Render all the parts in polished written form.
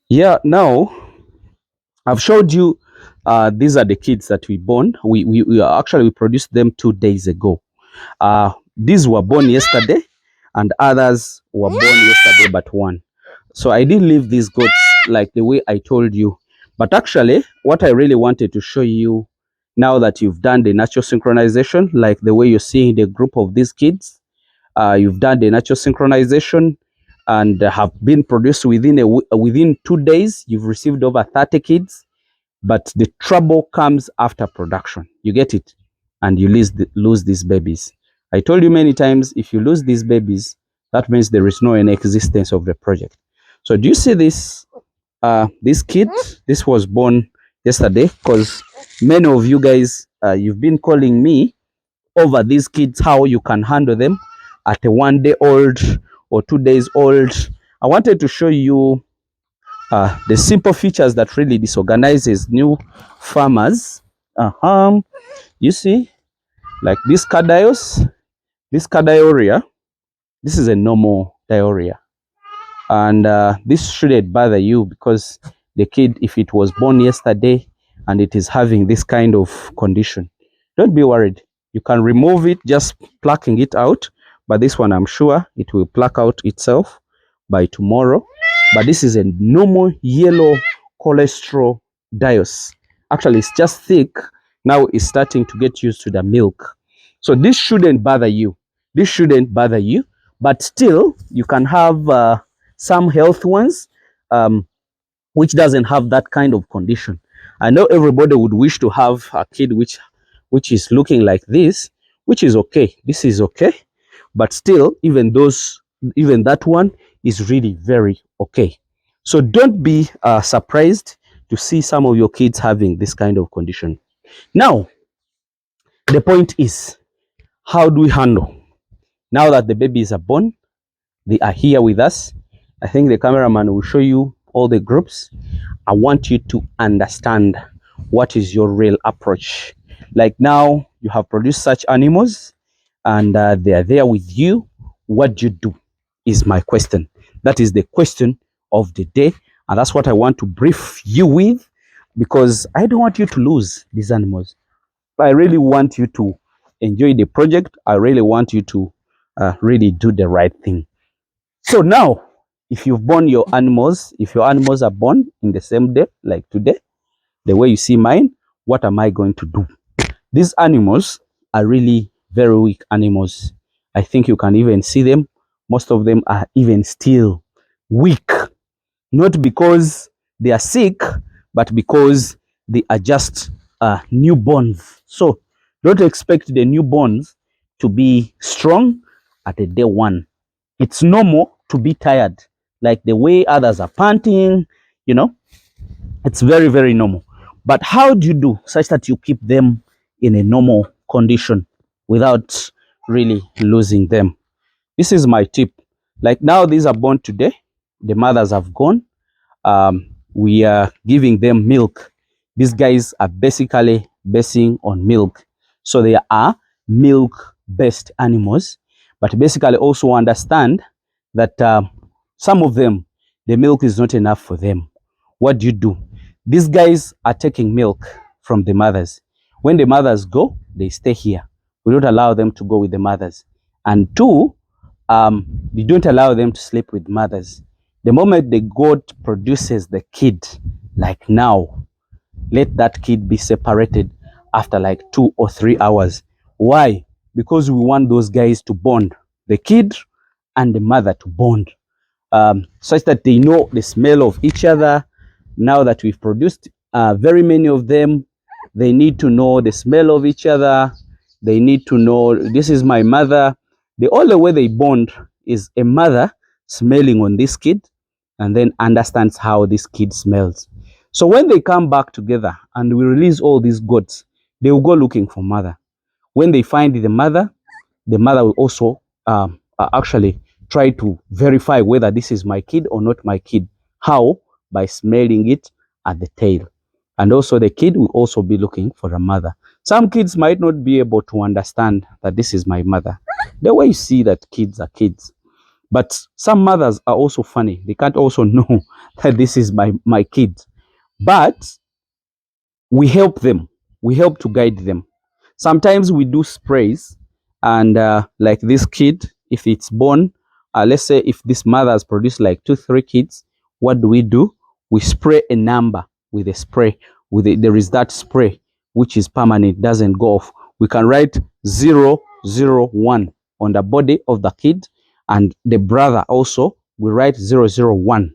Yeah, now I've showed you these are the kids that we born. We produced them 2 days ago. These were born yesterday, and others were born yesterday but one. So I didn't leave these goats like the way I told you. But actually, what I really wanted to show you now that you've done the natural synchronization, like the way you're seeing the group of these kids, you've done the natural synchronization and have been produced within 2 days. You've received over 30 kids, but the trouble comes after production. You get it, and you lose these babies. I told you many times, if you lose these babies, that means there is no any existence of the project. So do you see this? This kid, this was born yesterday, because many of you guys, you've been calling me over these kids, how you can handle them at a 1 day old or 2 days old. I wanted to show you the simple features that really disorganizes new farmers. You see, like this cardios, this cardiuria, this is a normal diarrhea. And this shouldn't bother you, because the kid, if it was born yesterday and it is having this kind of condition, don't be worried. You can remove it just plucking it out, but this one I'm sure it will pluck out itself by tomorrow. But this is a normal yellow cholesterol dios. Actually, it's just thick. Now it's starting to get used to the milk. So this shouldn't bother you. This shouldn't bother you, but still you can have some health ones, which doesn't have that kind of condition. I know everybody would wish to have a kid which is looking like this, which is okay. This is okay, but still, even that one is really very okay. So don't be surprised to see some of your kids having this kind of condition. Now, the point is, how do we handle now that the babies are born? They are here with us. I think the cameraman will show you all the groups. I want you to understand what is your real approach. Like now, you have produced such animals and they are there with you. What do you do is my question. That is the question of the day. And that's what I want to brief you with, because I don't want you to lose these animals. I really want you to enjoy the project. I really want you to really do the right thing. So now, if you've born your animals, if your animals are born in the same day, like today, the way you see mine, what am I going to do? These animals are really very weak animals. I think you can even see them. Most of them are even still weak, not because they are sick, but because they are just newborns. So don't expect the newborns to be strong at a day one. It's normal to be tired, like the way others are panting, you know, it's very, very normal. But how do you do such that you keep them in a normal condition without really losing them? This is my tip. Like now, these are born today. The mothers have gone. We are giving them milk. These guys are basically basing on milk. So they are milk-based animals. But basically also understand that some of them, the milk is not enough for them. What do you do? These guys are taking milk from the mothers. When the mothers go, they stay here. We don't allow them to go with the mothers. And two, we don't allow them to sleep with mothers. The moment the goat produces the kid, like now, let that kid be separated after like 2 or 3 hours. Why? Because we want those guys to bond, the kid and the mother to bond, such that they know the smell of each other. Now that we've produced very many of them, they need to know the smell of each other. They need to know, this is my mother. The only way they bond is a mother smelling on this kid and then understands how this kid smells. So when they come back together and we release all these goats, they will go looking for mother. When they find the mother will also actually try to verify whether this is my kid or not my kid. How? By smelling it at the tail. And also the kid will also be looking for a mother. Some kids might not be able to understand that this is my mother. The way you see that kids are kids. But some mothers are also funny. They can't also know that this is my kid. But we help them. We help to guide them. Sometimes we do sprays, and like this kid, if it's born, let's say if this mother has produced like 2 3 kids, what do? We spray a number with a spray. There is that spray which is permanent, doesn't go off. We can write 001 on the body of the kid, and the brother also we write 001,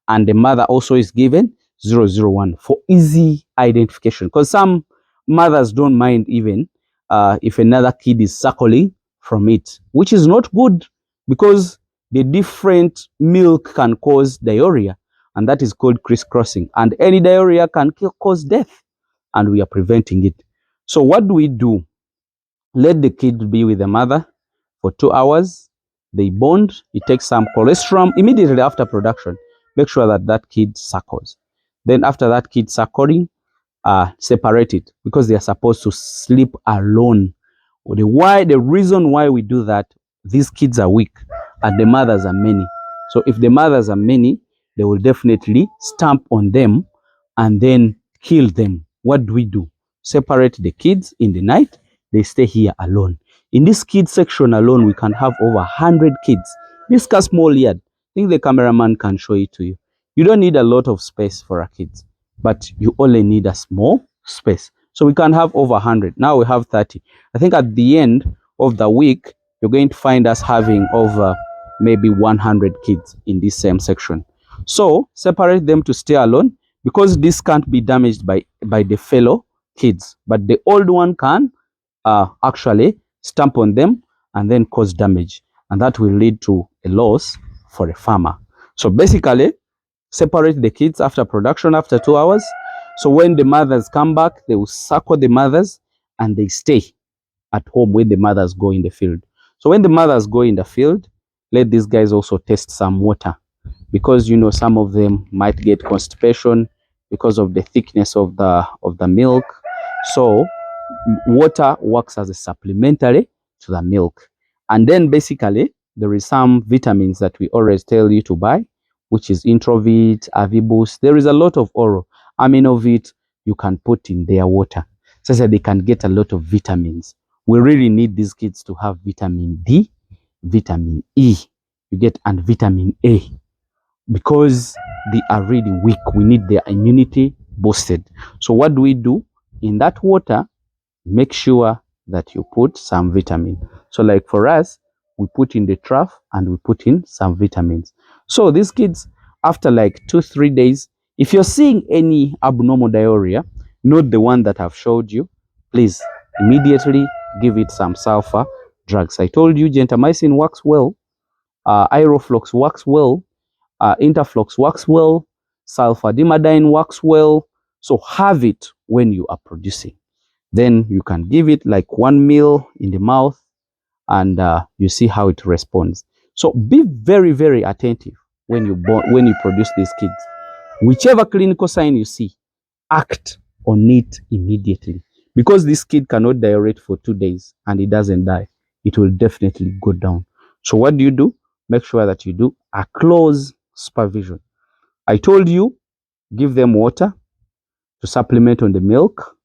and the mother also is given 001 for easy identification, because some mothers don't mind even if another kid is suckling from it, which is not good, because the different milk can cause diarrhea, and that is called crisscrossing, and any diarrhea can cause death, and we are preventing it. So what do? Let the kid be with the mother for 2 hours. They bond. You take some colostrum immediately after production. Make sure that that kid suckles. Then after that kid suckling, separate it, because they are supposed to sleep alone. The reason why we do that, these kids are weak and the mothers are many. So if the mothers are many, they will definitely stamp on them and then kill them. What do? Separate the kids in the night. They stay here alone. In this kids section alone, we can have over 100 kids. This is a small yard. I think the cameraman can show it to you. You don't need a lot of space for our kids, but you only need a small space. So we can have over 100. Now we have 30. I think at the end of the week, you're going to find us having over maybe 100 kids in this same section. So separate them to stay alone, because this can't be damaged by the fellow kids, but the old one can actually stamp on them and then cause damage, and that will lead to a loss for a farmer. So basically, separate the kids after production after 2 hours. So when the mothers come back, they will suckle the mothers and they stay at home when the mothers go in the field. So when the mothers go in the field, let these guys also test some water, because you know some of them might get constipation because of the thickness of the milk. So water works as a supplementary to the milk. And then basically there is some vitamins that we always tell you to buy, which is Introvit, Avibus. There is a lot of oral aminovit you can put in their water, so that they can get a lot of vitamins. We really need these kids to have vitamin D, vitamin E, you get, and vitamin A, because they are really weak. We need their immunity boosted. So what do? In that water, make sure that you put some vitamin. So like for us, we put in the trough and we put in some vitamins. So these kids, after like 2 3 days, if you're seeing any abnormal diarrhea, not the one that I've showed you, please immediately give it some sulfur drugs. I told you gentamicin works well, Aeroflox works well, Interflox works well, sulfadimadine works well. So have it when you are producing. Then you can give it like 1 meal in the mouth, and you see how it responds. So be very, very attentive when you produce these kids. Whichever clinical sign you see, act on it immediately, because this kid cannot diurate for 2 days and it doesn't die. It will definitely go down. So what do? Make sure that you do a close supervision. I told you, give them water to supplement on the milk.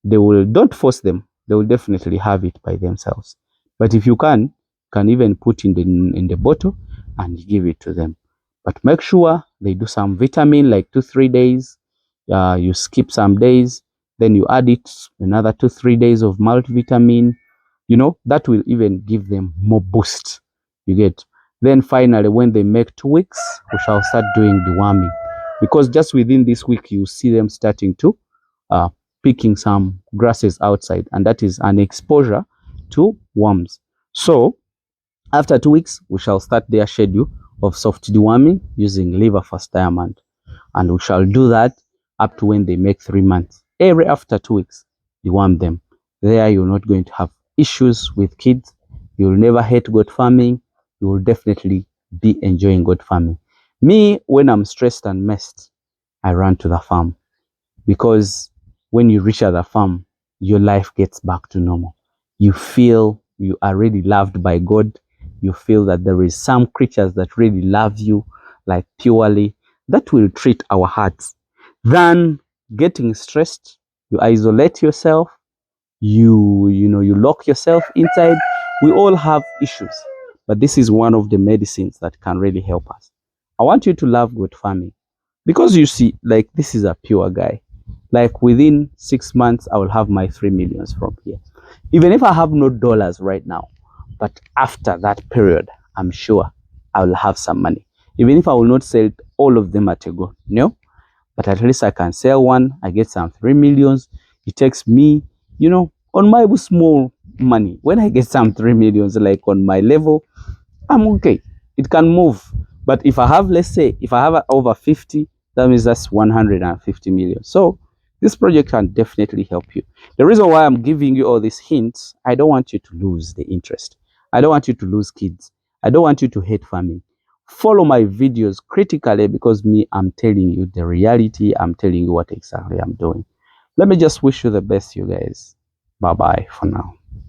Don't force them. They will definitely have it by themselves. But if you can even put in the bottle and give it to them. But make sure they do some vitamin like 2 3 days. You skip some days, then you add it another 2 3 days of multivitamin. You know, that will even give them more boost. You get. Then finally, when they make 2 weeks, we shall start doing deworming, because just within this week you see them starting to uh, picking some grasses outside, and that is an exposure to worms. So after 2 weeks, we shall start their schedule of soft deworming using liver fast diamond, and we shall do that up to when they make 3 months. Every after 2 weeks, deworm them. There you're not going to have issues with kids. You'll never hate goat farming. You will definitely be enjoying goat farming. Me, when I'm stressed and messed, I run to the farm, because when you reach at the farm, your life gets back to normal. You feel you are really loved by God. you feel that there is some creatures that really love you, like purely, that will treat our hearts, than getting stressed. You isolate yourself, you lock yourself inside. We all have issues, but this is one of the medicines that can really help us. I want you to love goat farming, because you see, like, this is a pure guy. Like, within 6 months I will have my 3 millions from here, even if I have no dollars right now. But after that period, I'm sure I will have some money, even if I will not sell all of them at a go, no, but at least I can sell one, I get some 3 millions. It takes me, on my small money, when I get some 3 millions, like on my level, I'm okay. It can move. But if I have, let's say, if I have over 50, that means that's 150 million. So this project can definitely help you. The reason why I'm giving you all these hints, I don't want you to lose the interest. I don't want you to lose kids. I don't want you to hate farming. Follow my videos critically, because me, I'm telling you the reality. I'm telling you what exactly I'm doing. Let me just wish you the best, you guys. Bye-bye for now.